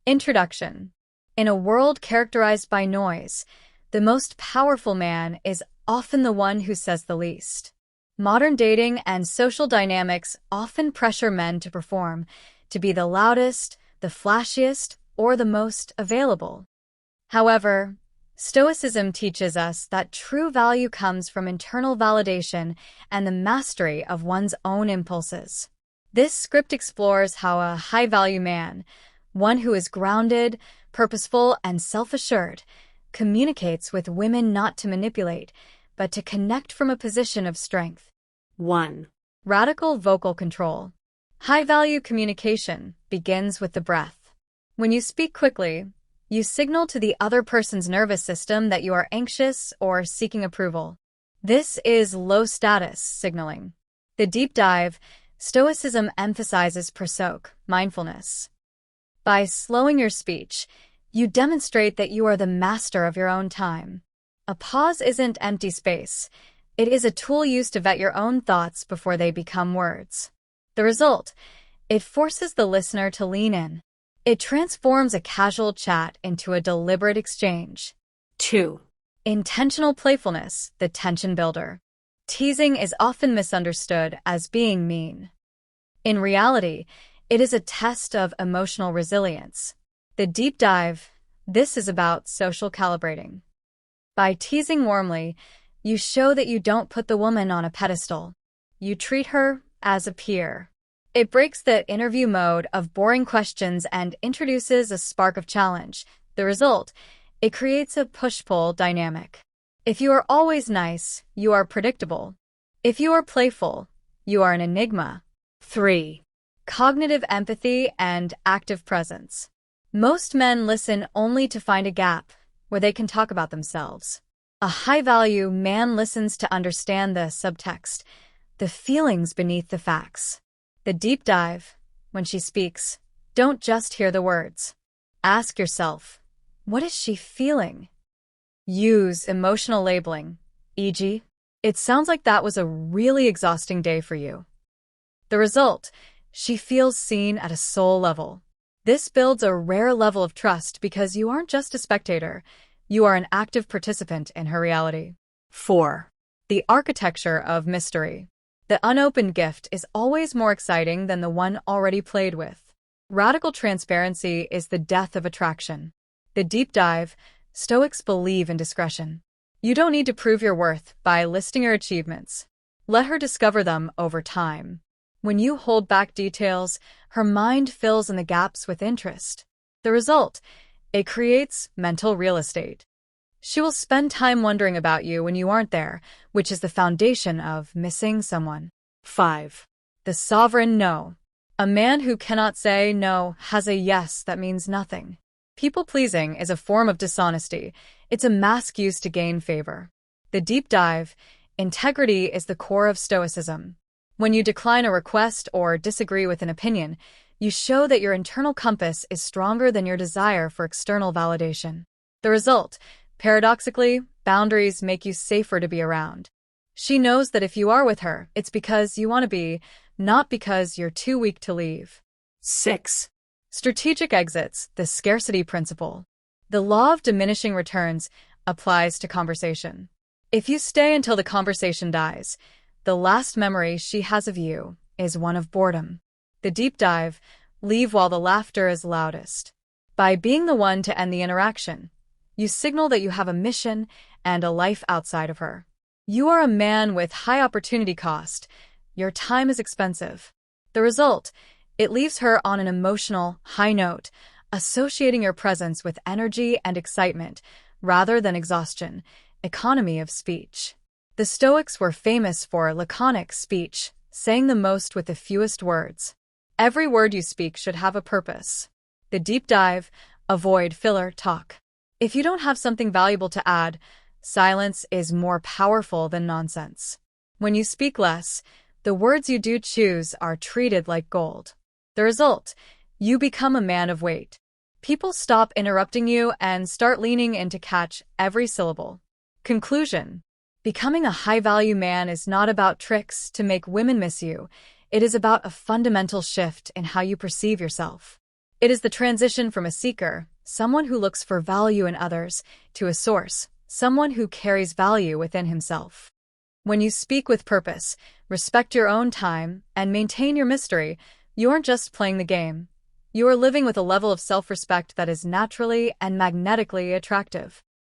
Introduction. In a world characterized by noise, the most powerful man is often the one who says the least. Modern dating and social dynamics often pressure men to perform, to be the loudest, the flashiest, or the most available. However, Stoicism teaches us that true value comes from internal validation and the mastery of one's own impulses. This script explores how a high-value man, one who is grounded, purposeful, and self-assured, communicates with women not to manipulate, but to connect from a position of strength. 1. Radical vocal control. High-value communication begins with the breath. When you speak quickly, you signal to the other person's nervous system that you are anxious or seeking approval. This is low-status signaling. The deep dive, Stoicism emphasizes prosoc, mindfulness. By slowing your speech, you demonstrate that you are the master of your own time. A pause isn't empty space. It is a tool used to vet your own thoughts before they become words. The result, it forces the listener to lean in. It transforms a casual chat into a deliberate exchange. 2. Intentional playfulness, the tension builder. Teasing is often misunderstood as being mean. In reality, it is a test of emotional resilience. The deep dive, this is about social calibrating. By teasing warmly, you show that you don't put the woman on a pedestal. You treat her as a peer. It breaks the interview mode of boring questions and introduces a spark of challenge. The result, it creates a push-pull dynamic. If you are always nice, you are predictable. If you are playful, you are an enigma. 3. Cognitive empathy and active presence. Most men listen only to find a gap where they can talk about themselves. A high-value man listens to understand the subtext, the feelings beneath the facts. The deep dive, when she speaks, don't just hear the words. Ask yourself, what is she feeling? Use emotional labeling, e.g., it sounds like that was a really exhausting day for you. The result, she feels seen at a soul level. This builds a rare level of trust because you aren't just a spectator, you are an active participant in her reality. 4. The architecture of mystery. The unopened gift is always more exciting than the one already played with. Radical transparency is the death of attraction. The deep dive, Stoics believe in discretion. You don't need to prove your worth by listing your achievements. Let her discover them over time. When you hold back details, her mind fills in the gaps with interest. The result, it creates mental real estate. She will spend time wondering about you when you aren't there, which is the foundation of missing someone. 5. The sovereign no. A man who cannot say no has a yes that means nothing. People-pleasing is a form of dishonesty. It's a mask used to gain favor. The deep dive, integrity is the core of Stoicism. When you decline a request or disagree with an opinion, you show that your internal compass is stronger than your desire for external validation. The result, paradoxically, boundaries make you safer to be around. She knows that if you are with her, it's because you want to be, not because you're too weak to leave. 6. Strategic exits, the scarcity principle. The law of diminishing returns applies to conversation. If you stay until the conversation dies, the last memory she has of you is one of boredom. The deep dive, leave while the laughter is loudest. By being the one to end the interaction, you signal that you have a mission and a life outside of her. You are a man with high opportunity cost. Your time is expensive. The result, it leaves her on an emotional high note, associating your presence with energy and excitement rather than exhaustion. Economy of speech. The Stoics were famous for laconic speech, saying the most with the fewest words. Every word you speak should have a purpose. The deep dive, avoid filler talk. If you don't have something valuable to add, silence is more powerful than nonsense. When you speak less, the words you do choose are treated like gold. The result, you become a man of weight. People stop interrupting you and start leaning in to catch every syllable. Conclusion. Becoming a high-value man is not about tricks to make women miss you. It is about a fundamental shift in how you perceive yourself. It is the transition from a seeker, someone who looks for value in others, to a source, someone who carries value within himself. When you speak with purpose, respect your own time, and maintain your mystery, you aren't just playing the game. You are living with a level of self-respect that is naturally and magnetically attractive.